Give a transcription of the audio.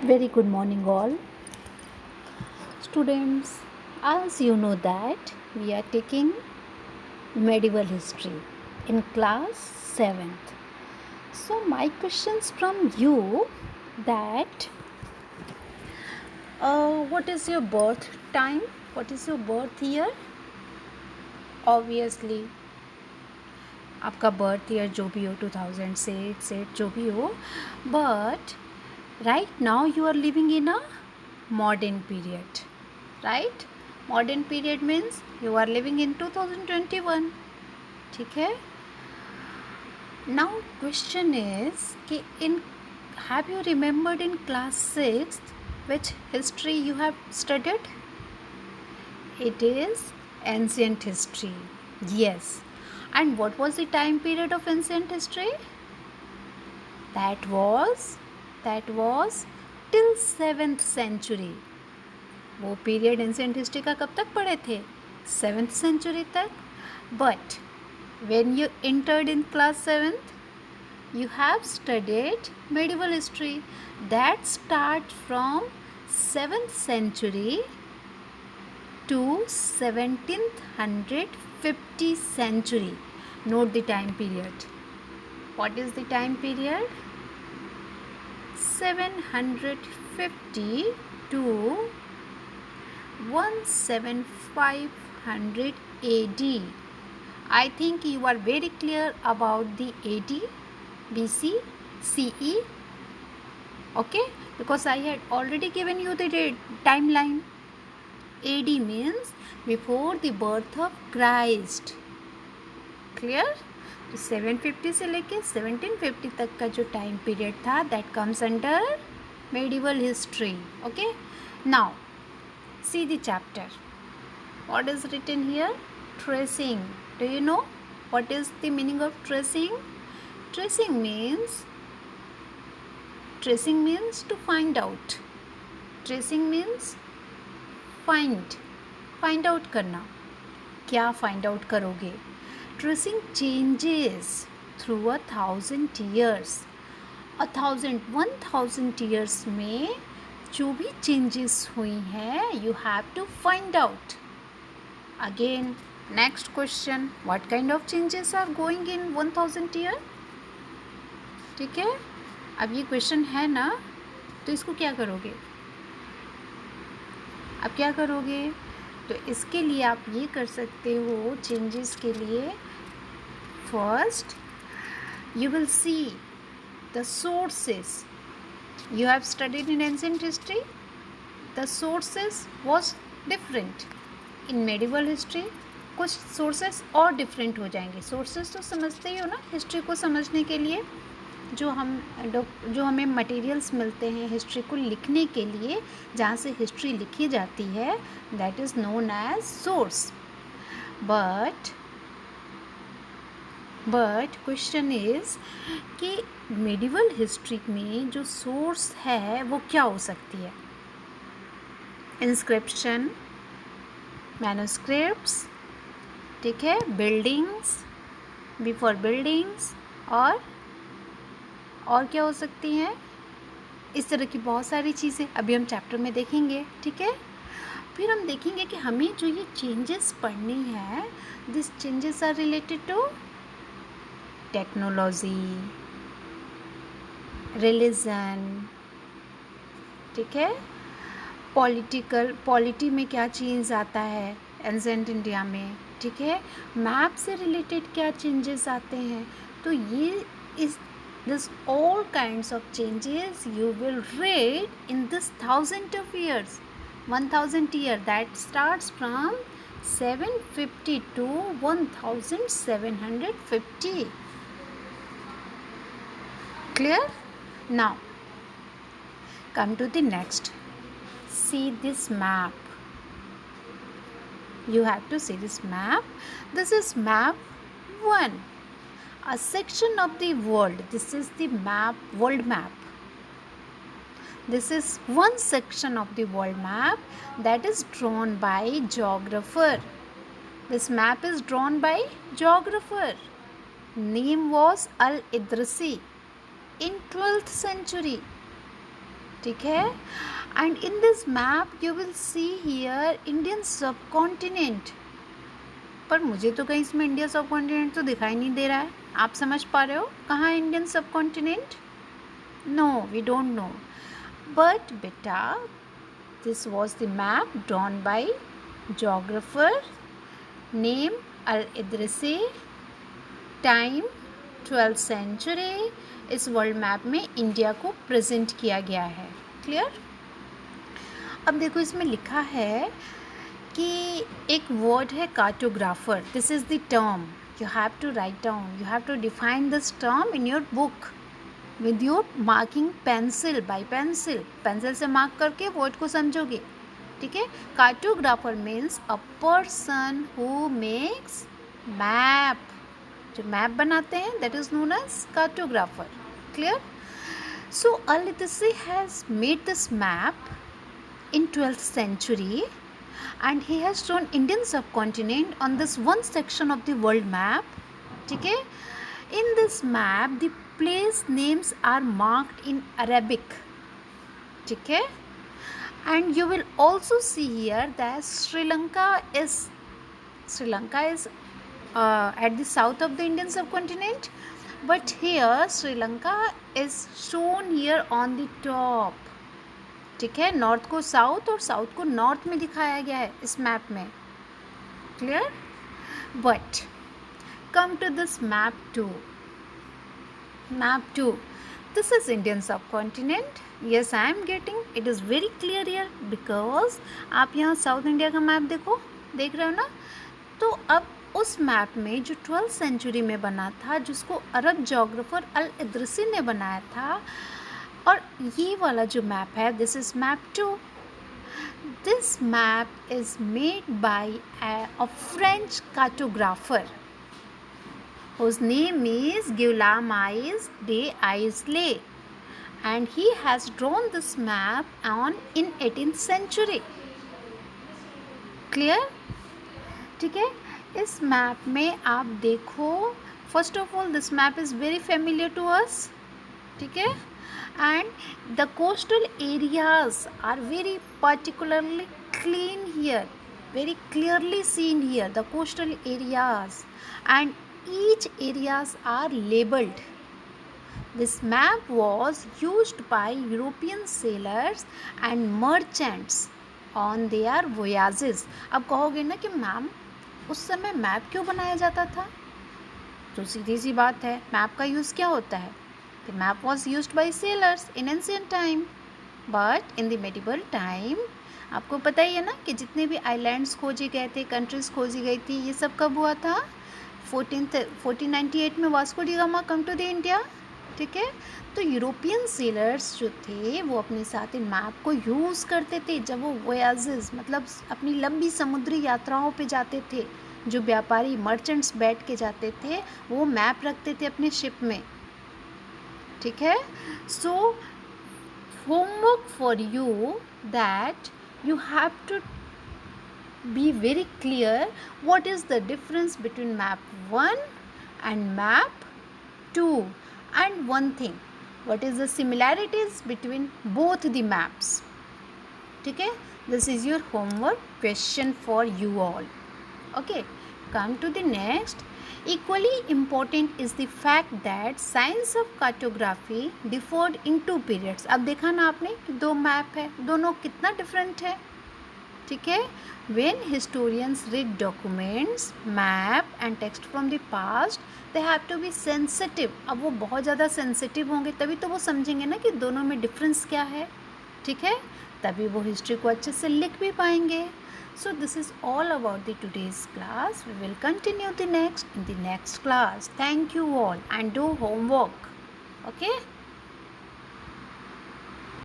Very good morning, all students. As you know that we are taking medieval history in class 7th. So my questions from you that what is your birth time? What is your birth year? Obviously आपका birth year जो भी हो 2006 जो भी हो, but right now you are living in a modern period, right? Modern period means you are living in 2021. ठीक है. Now question is कि in have you remembered in class 6th which history you have studied? It is ancient history. Yes. And what was the time period of ancient history? That was till 7th century. वो period ancient history का कब तक पढ़े थे? 7th century तक. But when you entered in class 7th, you have studied medieval history that starts from 7th century to 1750 century. Note the time period. What is the time period? 750 to 1700 AD. I think you are very clear about the AD, BC, CE. Okay, because I had already given you the timeline. AD means before the birth of Christ. Clear? तो 750 से लेके 1750 तक का जो time period था that comes under medieval history. Okay, now see the chapter. What is written here? Tracing. Do you know what is the meaning of tracing? Tracing means to find out. Tracing means find out करना. क्या find out करोगे? Tracing changes through 1,000 years. 1,000 years में जो भी changes हुई हैं you have to find out. Again next question, what kind of changes are going in 1,000 year. ठीक है, अब ये क्वेश्चन है ना, तो इसको क्या करोगे? अब क्या करोगे? तो इसके लिए आप ये कर सकते हो चेंजेस के लिए. First you will see the sources. You have studied in ancient history. The sources was different. In medieval history कुछ sources और different हो जाएंगे. Sources तो समझते ही हो ना हिस्ट्री को समझने के लिए. जो हमें मटेरियल्स मिलते हैं हिस्ट्री को लिखने के लिए, जहाँ से हिस्ट्री लिखी जाती है, that is known as source. But question is कि मेडिवल हिस्ट्री में जो सोर्स है वो क्या हो सकती है? इंस्क्रिप्शन, मैन्युस्क्रिप्ट्स, ठीक है, बिल्डिंग्स, बिफोर बिल्डिंग्स, और क्या हो सकती हैं? इस तरह की बहुत सारी चीज़ें अभी हम चैप्टर में देखेंगे. ठीक है, फिर हम देखेंगे कि हमें जो ये चेंजेस पढ़नी है, this changes are related to technology, religion, ठीक है, पॉलिटी में क्या चेंज आता है एंसेंट इंडिया में, ठीक है, मैप से रिलेटेड क्या चेंजेस आते हैं. तो ये इस this all kinds of changes you will read in this 1,000 of years, 1,000 year that starts from 750 to 1,750. Clear? Now come to the next. See this map. You have to see this map. This is map 1. A section of the world. This is the map, world map. This is one section of the world map that is drawn by geographer. This map is drawn by geographer. Name was Al-Idrisi in 12th century. ठीक है. And in this map you will see here Indian सब continent. पर मुझे तो कहीं इसमें India सब continent तो दिखाई नहीं दे रहा है. आप समझ पा रहे हो कहाँ है इंडियन सब continent? No, we don't know. But बेटा, this was the map drawn by geographer name Al-Idrisi. Time 12th century. इस वर्ल्ड मैप में इंडिया को प्रेजेंट किया गया है. क्लियर? अब देखो इसमें लिखा है कि एक वर्ड है cartographer. This is the term you have to write down. You have to define this term in your book with your marking pencil. By pencil, pencil से मार्क करके वर्ड को समझोगे. ठीक है. Cartographer means a person who makes map. जो map बनाते हैं that is known as cartographer. Clear? So Al Idrisi has made this map in 12th century and he has drawn Indian subcontinent on this one section of the world map. ठीक है. In this map the place names are marked in Arabic. ठीक है. And you will also see here that Sri Lanka is at the south of the Indian subcontinent, but here Sri Lanka is shown here on the top. ठीक है. North को south और south को north में दिखाया गया है इस मैप में. Clear? But come to this map 2. Map 2, this is Indian सब continent. Yes, I am getting it is very clear here because आप यहाँ साउथ इंडिया का मैप देख रहे हो ना. तो अब उस मैप में जो 12th सेंचुरी में बना था, जिसको अरब जोग्राफर अल-इदरिसी ने बनाया था, और ये वाला जो मैप है this is map 2. This map is made by a French cartographer whose name is Guillaume de Isle, and he has drawn this map in 18th century. Clear? ठीक है. इस मैप में आप देखो, first of all this map is very familiar to us. ठीक है. And the coastal areas are very particularly clean here, very clearly seen here, the coastal areas, and each areas are labeled. This map was used by European sailors and merchants on their voyages. अब कहोगे ना कि ma'am उस समय map क्यों बनाया जाता था? तो सीधी सी बात है, मैप का यूज़ क्या होता है? The map was used by sailors in ancient time, but in the medieval time, आपको पता ही है ना कि जितने भी आइलैंड्स खोजे गए थे, कंट्रीज़ खोजी गई थी, ये सब कब हुआ था? 1498 में Vasco da Gama come to the India. ठीक है. तो यूरोपियन सेलर्स जो थे वो अपने साथ इन मैप को यूज़ करते थे जब वो वोयाजेस, मतलब अपनी लंबी समुद्री यात्राओं पे जाते थे. जो व्यापारी मर्चेंट्स बैठ के जाते थे वो मैप रखते थे अपने शिप में. ठीक है. So homework for you that you have to be very clear what is the difference between map 1 and map 2, and one thing, what is the similarities between both the maps. ठीक है. this is your homework question for you all. okay, come to the next. Equally important is the fact that science of cartography differed in two periods. अब देखा ना आपने कि दो map है, दोनों कितना डिफरेंट है. ठीक है. When historians read documents, map and text from the past, they have to be sensitive. अब वो बहुत ज़्यादा सेंसिटिव होंगे तभी तो वो समझेंगे ना कि दोनों में डिफरेंस क्या है. ठीक है. तभी वो हिस्ट्री को अच्छे से लिख भी पाएंगे. So this is all about the today's class. We will continue in the next class. Thank you all and do homework. Okay.